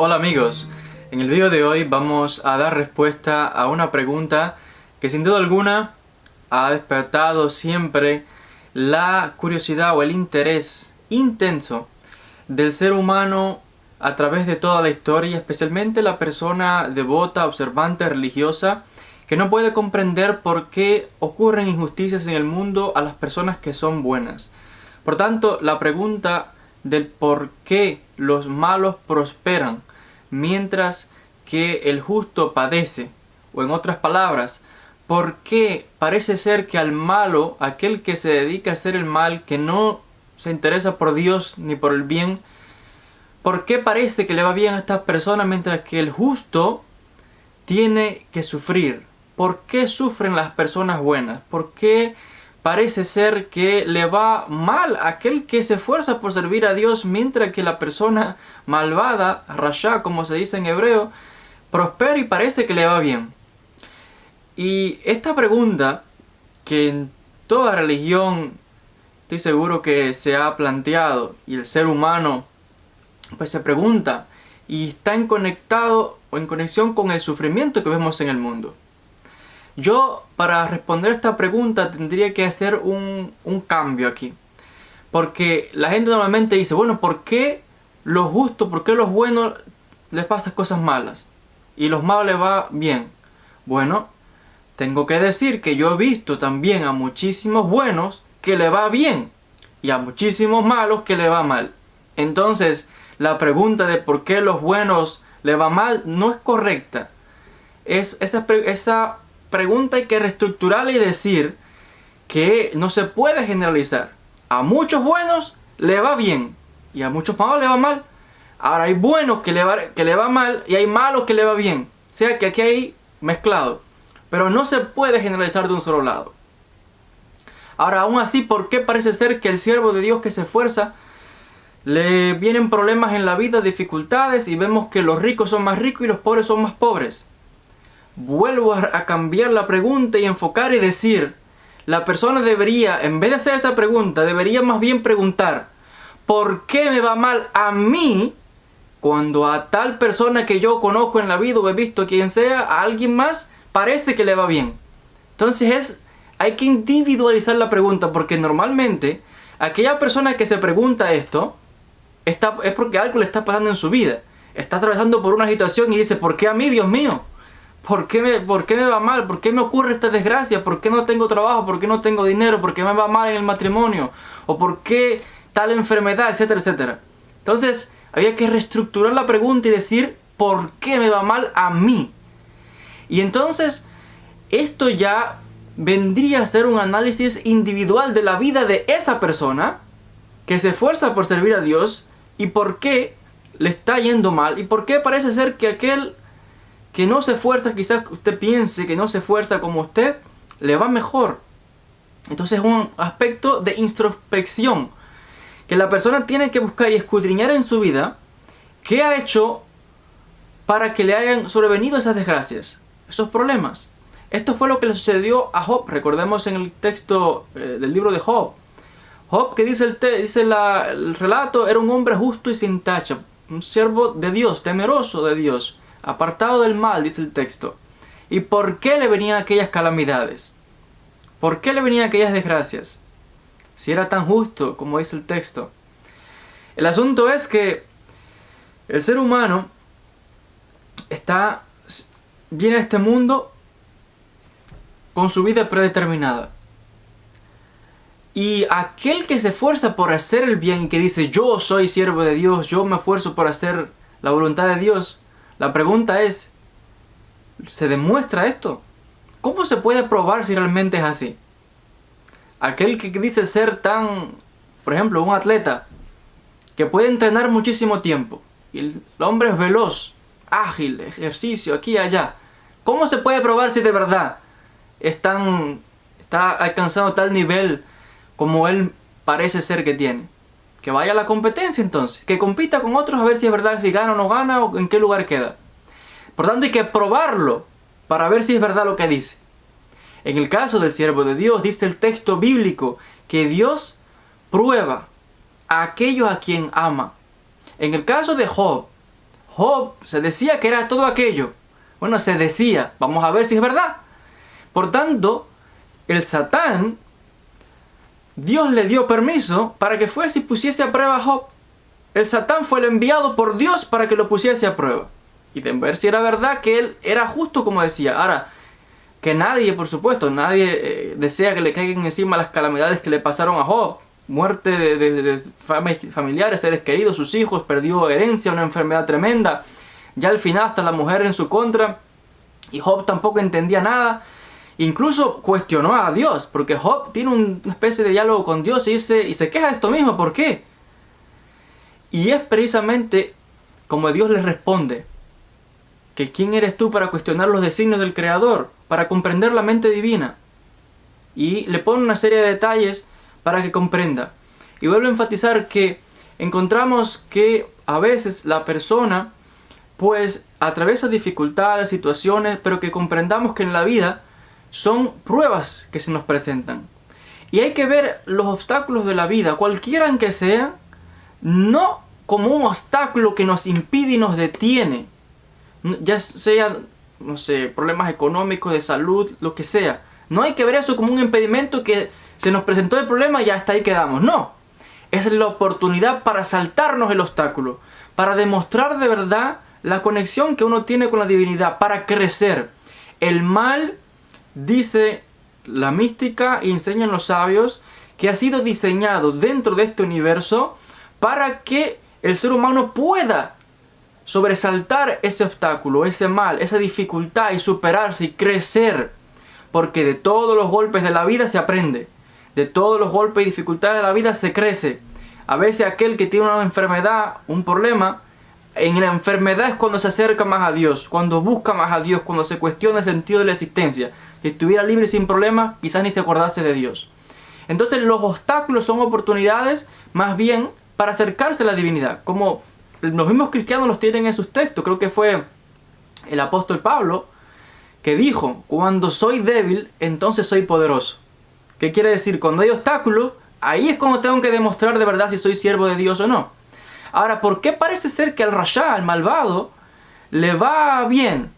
Hola amigos, en el vídeo de hoy vamos a dar respuesta a una pregunta que sin duda alguna ha despertado siempre la curiosidad o el interés intenso del ser humano a través de toda la historia, especialmente la persona devota, observante, religiosa, que no puede comprender por qué ocurren injusticias en el mundo a las personas que son buenas. Por tanto, la pregunta del por qué los malos prosperan mientras que el justo padece, o en otras palabras, ¿por qué parece ser que al malo, aquel que se dedica a hacer el mal, que no se interesa por Dios ni por el bien, por qué parece que le va bien a estas personas mientras que el justo tiene que sufrir? ¿Por qué sufren las personas buenas? ¿Por qué parece ser que le va mal a aquel que se esfuerza por servir a Dios, mientras que la persona malvada, rasha como se dice en hebreo, prospera y parece que le va bien? Y esta pregunta, que en toda religión estoy seguro que se ha planteado, y el ser humano pues se pregunta, y está en conexión con el sufrimiento que vemos en el mundo. Yo, para responder esta pregunta, tendría que hacer un cambio aquí. Porque la gente normalmente dice, bueno, ¿por qué los justos, por qué los buenos les pasan cosas malas y los malos les va bien? Bueno, tengo que decir que yo he visto también a muchísimos buenos que le va bien y a muchísimos malos que le va mal. Entonces, la pregunta de por qué los buenos le va mal no es correcta. Esa pregunta hay que reestructurarla y decir que no se puede generalizar. A muchos buenos le va bien y a muchos malos le va mal. Ahora hay buenos que le va mal y hay malos que le va bien. O sea que aquí hay mezclado. Pero no se puede generalizar de un solo lado. Ahora, aún así, ¿por qué parece ser que el siervo de Dios que se esfuerza le vienen problemas en la vida, dificultades, y vemos que los ricos son más ricos y los pobres son más pobres? Vuelvo a cambiar la pregunta y enfocar y decir, la persona debería, en vez de hacer esa pregunta, debería más bien preguntar, ¿por qué me va mal a mí cuando a tal persona que yo conozco en la vida o he visto, quien sea, a alguien más, parece que le va bien? Entonces hay que individualizar la pregunta, porque normalmente aquella persona que se pregunta esto es porque algo le está pasando en su vida. Está atravesando por una situación y dice, ¿por qué a mí, Dios mío? ¿Por qué me va mal? ¿Por qué me ocurre esta desgracia? ¿Por qué no tengo trabajo? ¿Por qué no tengo dinero? ¿Por qué me va mal en el matrimonio? ¿O por qué tal enfermedad? Etcétera, etcétera. Entonces, había que reestructurar la pregunta y decir, ¿por qué me va mal a mí? Y entonces, esto ya vendría a ser un análisis individual de la vida de esa persona que se esfuerza por servir a Dios y por qué le está yendo mal y por qué parece ser que aquel que no se esfuerza, quizás usted piense que no se esfuerza como usted, le va mejor. Entonces es un aspecto de introspección que la persona tiene que buscar y escudriñar en su vida qué ha hecho para que le hayan sobrevenido esas desgracias, esos problemas. Esto fue lo que le sucedió a Job. Recordemos en el texto del libro de Job. Job, que dice el relato, era un hombre justo y sin tacha, un siervo de Dios, temeroso de Dios, apartado del mal, dice el texto. ¿Y por qué le venían aquellas calamidades? ¿Por qué le venían aquellas desgracias? Si era tan justo como dice el texto. El asunto es que el ser humano viene a este mundo con su vida predeterminada. Y aquel que se esfuerza por hacer el bien y que dice, yo soy siervo de Dios, yo me esfuerzo por hacer la voluntad de Dios, la pregunta es, ¿se demuestra esto? ¿Cómo se puede probar si realmente es así? Aquel que dice ser por ejemplo, un atleta que puede entrenar muchísimo tiempo y el hombre es veloz, ágil, ejercicio aquí y allá, ¿cómo se puede probar si de verdad está alcanzando tal nivel como él parece ser que tiene? Que vaya a la competencia entonces, que compita con otros a ver si es verdad, si gana o no gana o en qué lugar queda. Por tanto hay que probarlo para ver si es verdad lo que dice. En el caso del siervo de Dios, dice el texto bíblico que Dios prueba a aquellos a quien ama. En el caso de Job Job se decía que era todo aquello. Bueno, se decía, vamos a ver si es verdad. Por tanto, el Satán, Dios le dio permiso para que fuese y pusiese a prueba a Job. El Satán fue el enviado por Dios para que lo pusiese a prueba. Y de ver si era verdad que él era justo como decía. Ahora, que nadie, por supuesto, nadie desea que le caigan encima las calamidades que le pasaron a Job. Muerte de familiares, seres queridos, sus hijos, perdió herencia, una enfermedad tremenda. Ya al final hasta la mujer en su contra. Y Job tampoco entendía nada. Incluso cuestionó a Dios, porque Job tiene una especie de diálogo con Dios y se queja de esto mismo. ¿Por qué? Y es precisamente como Dios le responde, que quién eres tú para cuestionar los designios del Creador, para comprender la mente divina. Y le pone una serie de detalles para que comprenda. Y vuelvo a enfatizar que encontramos que a veces la persona pues atraviesa dificultades, situaciones, pero que comprendamos que en la vida son pruebas que se nos presentan. Y hay que ver los obstáculos de la vida, cualquiera que sean, no como un obstáculo que nos impide y nos detiene. Ya sea, no sé, problemas económicos, de salud, lo que sea. No hay que ver eso como un impedimento que se nos presentó el problema y hasta ahí quedamos. No. Es la oportunidad para saltarnos el obstáculo, para demostrar de verdad la conexión que uno tiene con la divinidad, para crecer. El mal, dice la mística y enseñan los sabios, que ha sido diseñado dentro de este universo para que el ser humano pueda sobresaltar ese obstáculo, ese mal, esa dificultad y superarse y crecer. Porque de todos los golpes de la vida se aprende. De todos los golpes y dificultades de la vida se crece. A veces aquel que tiene una enfermedad, un problema, en la enfermedad es cuando se acerca más a Dios, cuando busca más a Dios, cuando se cuestiona el sentido de la existencia. Si estuviera libre y sin problema, quizás ni se acordase de Dios. Entonces los obstáculos son oportunidades más bien para acercarse a la divinidad. Como los mismos cristianos los tienen en sus textos. Creo que fue el apóstol Pablo que dijo, cuando soy débil, entonces soy poderoso. ¿Qué quiere decir? Cuando hay obstáculos, ahí es cuando tengo que demostrar de verdad si soy siervo de Dios o no. Ahora, ¿por qué parece ser que al rasha, al malvado, le va bien?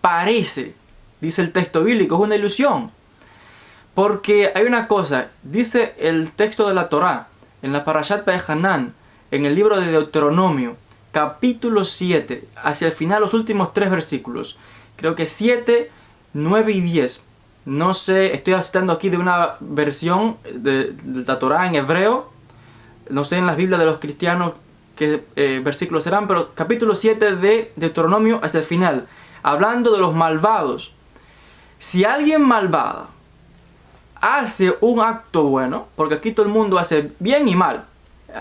Parece, dice el texto bíblico, es una ilusión. Porque hay una cosa, dice el texto de la Torá, en la Parashat Vayehanan, en el libro de Deuteronomio, capítulo 7, hacia el final, los últimos 3 versículos. Creo que 7, 9 y 10. No sé, estoy citando aquí de una versión de la Torá en hebreo. No sé en las Biblias de los cristianos qué versículos serán, pero capítulo 7 de Deuteronomio hacia el final, hablando de los malvados. Si alguien malvado hace un acto bueno, porque aquí todo el mundo hace bien y mal,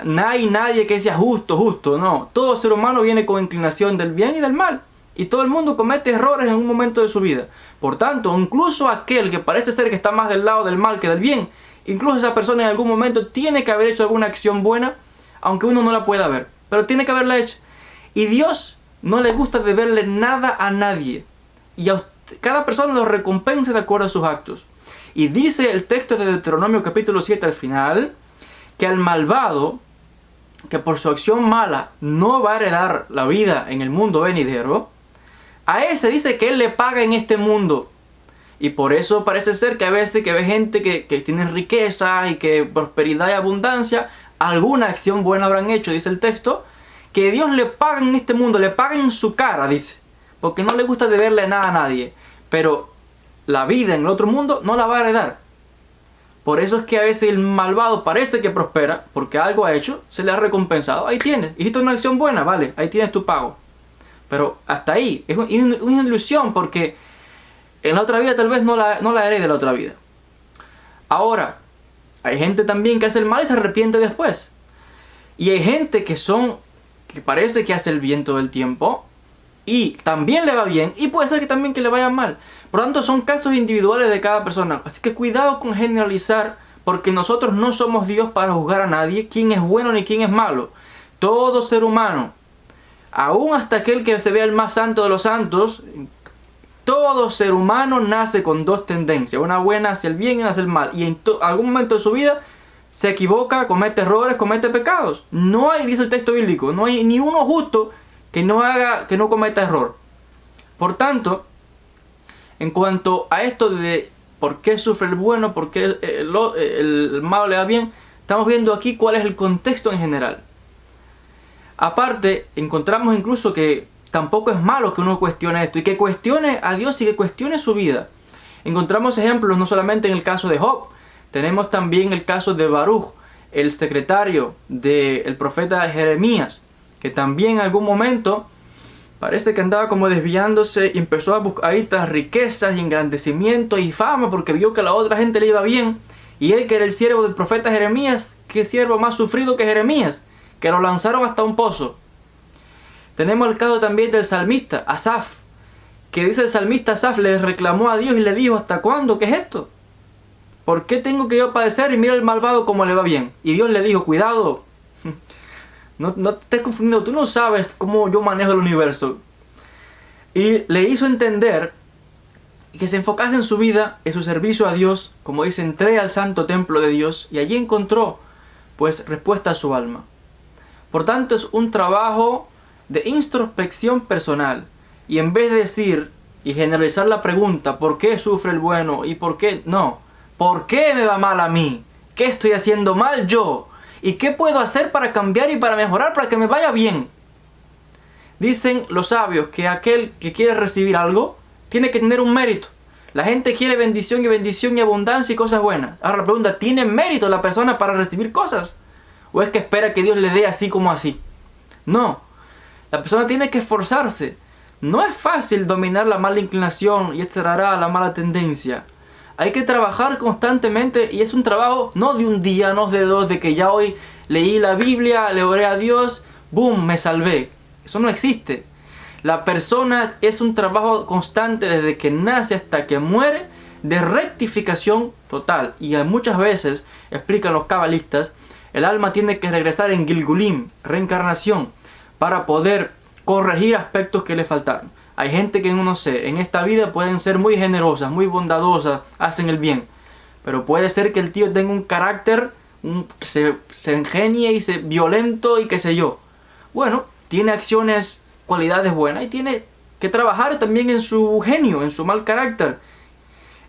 no hay nadie que sea justo, no. Todo ser humano viene con inclinación del bien y del mal. Y todo el mundo comete errores en un momento de su vida. Por tanto, incluso aquel que parece ser que está más del lado del mal que del bien, incluso esa persona en algún momento tiene que haber hecho alguna acción buena, aunque uno no la pueda ver. Pero tiene que haberla hecho. Y Dios no le gusta deberle nada a nadie. Y cada persona lo recompensa de acuerdo a sus actos. Y dice el texto de Deuteronomio capítulo 7 al final, que al malvado, que por su acción mala no va a heredar la vida en el mundo venidero, a ese dice que él le paga en este mundo. Y por eso parece ser que a veces que ve gente que tiene riqueza y que prosperidad y abundancia, alguna acción buena habrán hecho, dice el texto, que Dios le paga en este mundo, le paga en su cara, dice, porque no le gusta deberle nada a nadie, pero la vida en el otro mundo no la va a heredar. Por eso es que a veces el malvado parece que prospera, porque algo ha hecho, se le ha recompensado, ahí tienes, hiciste una acción buena, vale, ahí tienes tu pago. Pero hasta ahí, es una ilusión, porque en la otra vida tal vez no la herede la otra vida. Ahora, hay gente también que hace el mal y se arrepiente después. Y hay gente que parece que hace el bien todo el tiempo y también le va bien, y puede ser que también que le vaya mal. Por lo tanto, son casos individuales de cada persona. Así que cuidado con generalizar, porque nosotros no somos Dios para juzgar a nadie, quién es bueno ni quién es malo. Todo ser humano, aún hasta aquel que se vea el más santo de los santos, todo ser humano nace con 2 tendencias, una buena hacia el bien y una hacia el mal, y en algún momento de su vida se equivoca, comete errores, comete pecados. No hay, dice el texto bíblico, no hay ni uno justo que no cometa error. Por tanto, en cuanto a esto de por qué sufre el bueno, por qué el malo le va bien, estamos viendo aquí cuál es el contexto en general. Aparte, encontramos incluso que tampoco es malo que uno cuestione esto y que cuestione a Dios y que cuestione su vida. Encontramos ejemplos no solamente en el caso de Job, tenemos también el caso de Baruch, el secretario del profeta Jeremías, que también en algún momento parece que andaba como desviándose y empezó a buscar estas riquezas y engrandecimiento y fama porque vio que a la otra gente le iba bien. Y él, que era el siervo del profeta Jeremías, qué siervo más sufrido que Jeremías, que lo lanzaron hasta un pozo. Tenemos el caso también del salmista Asaf, que dice el salmista Asaf, le reclamó a Dios y le dijo: ¿hasta cuándo? ¿Qué es esto? ¿Por qué tengo que yo padecer y mira al malvado cómo le va bien? Y Dios le dijo: cuidado, no te estés confundiendo, tú no sabes cómo yo manejo el universo. Y le hizo entender que se enfocase en su vida, en su servicio a Dios. Como dice, entré al santo templo de Dios y allí encontró pues respuesta a su alma. Por tanto, es un trabajo de introspección personal. Y en vez de decir y generalizar la pregunta, ¿por qué sufre el bueno? ¿Y por qué no? ¿Por qué me va mal a mí? ¿Qué estoy haciendo mal yo? ¿Y qué puedo hacer para cambiar y para mejorar para que me vaya bien? Dicen los sabios que aquel que quiere recibir algo tiene que tener un mérito. La gente quiere bendición y abundancia y cosas buenas. Ahora la pregunta, ¿tiene mérito la persona para recibir cosas? ¿O es que espera que Dios le dé así como así? No. La persona tiene que esforzarse. No es fácil dominar la mala inclinación y extraer la mala tendencia. Hay que trabajar constantemente y es un trabajo no de un día, no de dos, de que ya hoy leí la Biblia, le oré a Dios, ¡boom!, me salvé. Eso no existe. La persona es un trabajo constante desde que nace hasta que muere, de rectificación total. Y muchas veces, explican los cabalistas, el alma tiene que regresar en Gilgulim, reencarnación, para poder corregir aspectos que le faltaron. Hay gente que no sé, en esta vida pueden ser muy generosas, muy bondadosas, hacen el bien. Pero puede ser que el tío tenga un carácter, se ingenie y se violento y qué sé yo. Bueno, tiene acciones, cualidades buenas y tiene que trabajar también en su genio, en su mal carácter.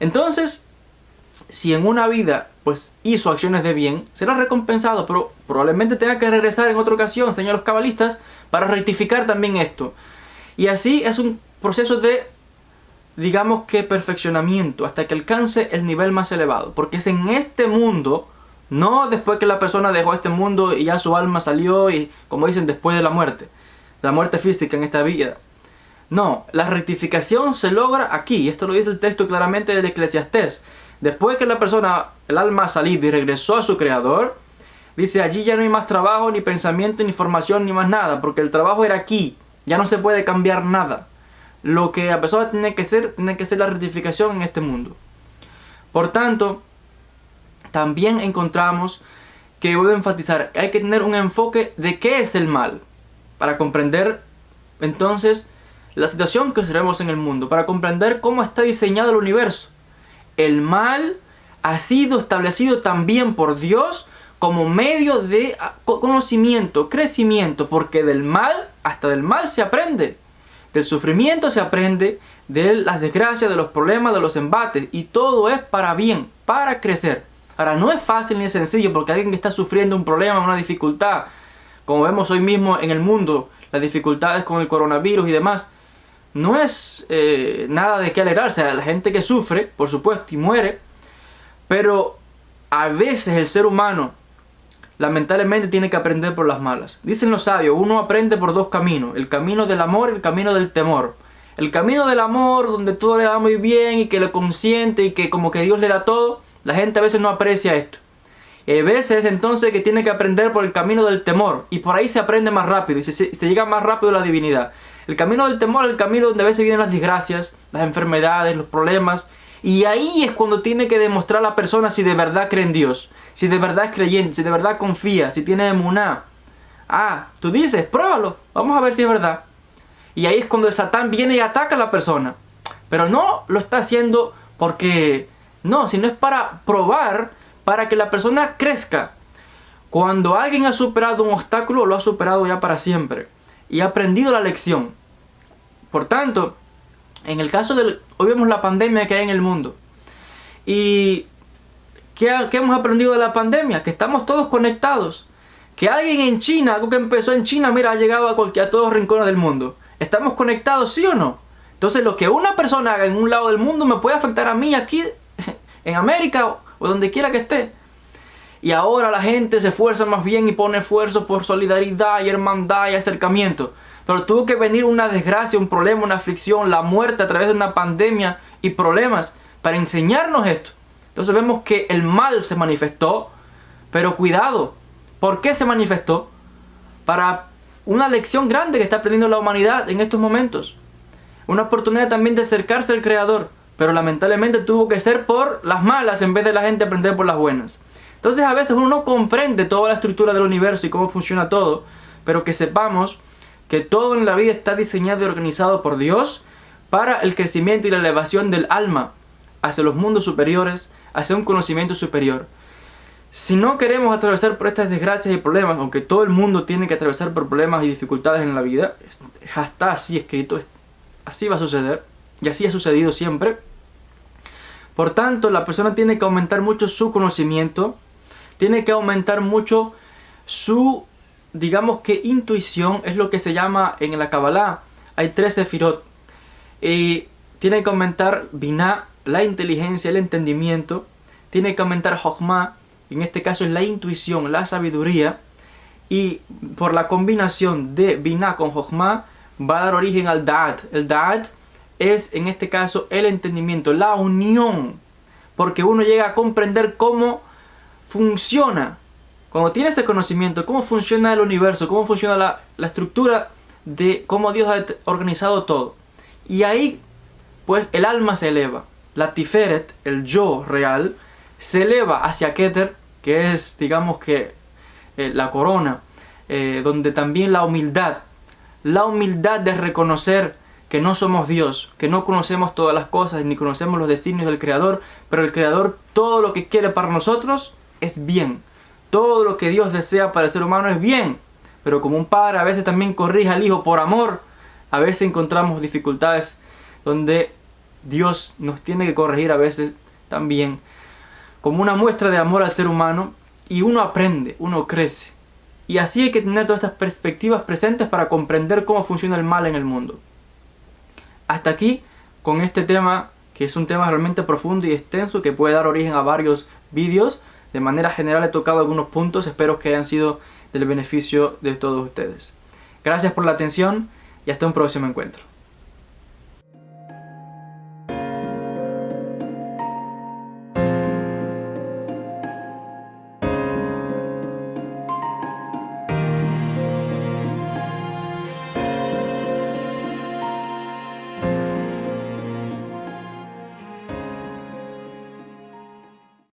Entonces, si en una vida pues hizo acciones de bien, será recompensado, pero probablemente tenga que regresar en otra ocasión, señalan los cabalistas, para rectificar también esto. Y así es un proceso de, digamos que perfeccionamiento, hasta que alcance el nivel más elevado. Porque es en este mundo, no después que la persona dejó este mundo y ya su alma salió y, como dicen, después de la muerte física en esta vida. No, la rectificación se logra aquí. Esto lo dice el texto claramente del Eclesiastés. Después que la persona, el alma ha salido y regresó a su creador, dice, allí ya no hay más trabajo, ni pensamiento, ni formación, ni más nada, porque el trabajo era aquí. Ya no se puede cambiar nada. Lo que la persona tiene que ser la rectificación en este mundo. Por tanto, también encontramos que voy a enfatizar, hay que tener un enfoque de qué es el mal, para comprender entonces la situación que observamos en el mundo, para comprender cómo está diseñado el universo. El mal ha sido establecido también por Dios como medio de conocimiento, crecimiento, porque del mal, hasta del mal se aprende. Del sufrimiento se aprende, de las desgracias, de los problemas, de los embates, y todo es para bien, para crecer. Ahora, no es fácil ni sencillo, porque alguien que está sufriendo un problema, una dificultad, como vemos hoy mismo en el mundo, las dificultades con el coronavirus y demás, no es nada de qué alegrarse. La gente que sufre, por supuesto, y muere, pero a veces el ser humano lamentablemente tiene que aprender por las malas. Dicen los sabios, uno aprende por dos caminos, el camino del amor y el camino del temor. El camino del amor, donde todo le va muy bien y que lo consiente y que como que Dios le da todo, la gente a veces no aprecia esto. Y hay veces entonces que tiene que aprender por el camino del temor, y por ahí se aprende más rápido y se llega más rápido a la divinidad. El camino del temor es el camino donde a veces vienen las desgracias, las enfermedades, los problemas, y ahí es cuando tiene que demostrar a la persona si de verdad cree en Dios, si de verdad es creyente, si de verdad confía, si tiene emuná. Ah, tú dices, pruébalo, vamos a ver si es verdad. Y ahí es cuando el Satán viene y ataca a la persona. Pero no lo está haciendo porque, no, sino es para probar, para que la persona crezca. Cuando alguien ha superado un obstáculo, lo ha superado ya para siempre. y ha aprendido la lección. Por tanto, en el caso hoy vemos la pandemia que hay en el mundo. ¿Y qué hemos aprendido de la pandemia? Que estamos todos conectados. Que alguien en China, algo que empezó en China, mira, ha llegado a todos los rincones del mundo. ¿Estamos conectados, sí o no? Entonces lo que una persona haga en un lado del mundo me puede afectar a mí aquí en América o donde quiera que esté. Y ahora la gente se esfuerza más bien y pone esfuerzo por solidaridad y hermandad y acercamiento. Pero tuvo que venir una desgracia, un problema, una aflicción, la muerte a través de una pandemia y problemas para enseñarnos esto. Entonces vemos que el mal se manifestó, pero cuidado, ¿por qué se manifestó? Para una lección grande que está aprendiendo la humanidad en estos momentos. Una oportunidad también de acercarse al Creador, pero lamentablemente tuvo que ser por las malas en vez de la gente aprender por las buenas. Entonces a veces uno no comprende toda la estructura del universo y cómo funciona todo, pero que sepamos que todo en la vida está diseñado y organizado por Dios para el crecimiento y la elevación del alma hacia los mundos superiores, hacia un conocimiento superior. Si no queremos atravesar por estas desgracias y problemas, aunque todo el mundo tiene que atravesar por problemas y dificultades en la vida, está así escrito, así va a suceder, y así ha sucedido siempre. Por tanto, la persona tiene que aumentar mucho su conocimiento, tiene que aumentar mucho su, digamos que intuición, es lo que se llama en la Kabbalah, hay 3 sefirot, y tiene que aumentar Binah, la inteligencia, el entendimiento, tiene que aumentar Jochma, en este caso es la intuición, la sabiduría, y por la combinación de Binah con Jochma va a dar origen al Da'at. El Da'at es en este caso el entendimiento, la unión, porque uno llega a comprender cómo funciona, cuando tiene ese conocimiento, cómo funciona el universo, cómo funciona la estructura de cómo Dios ha organizado todo. Y ahí pues el alma se eleva, la Tiferet, el yo real, se eleva hacia Keter, que es digamos que la corona, donde también la humildad de reconocer que no somos Dios, que no conocemos todas las cosas, ni conocemos los designios del Creador, pero el Creador todo lo que quiere para nosotros es bien. Todo lo que Dios desea para el ser humano es bien. Pero como un padre a veces también corrige al hijo por amor, a veces encontramos dificultades donde Dios nos tiene que corregir a veces también, como una muestra de amor al ser humano, y uno aprende, uno crece. Y así hay que tener todas estas perspectivas presentes para comprender cómo funciona el mal en el mundo. Hasta aquí con este tema, que es un tema realmente profundo y extenso, que puede dar origen a varios vídeos. De manera general he tocado algunos puntos, espero que hayan sido del beneficio de todos ustedes. Gracias por la atención y hasta un próximo encuentro.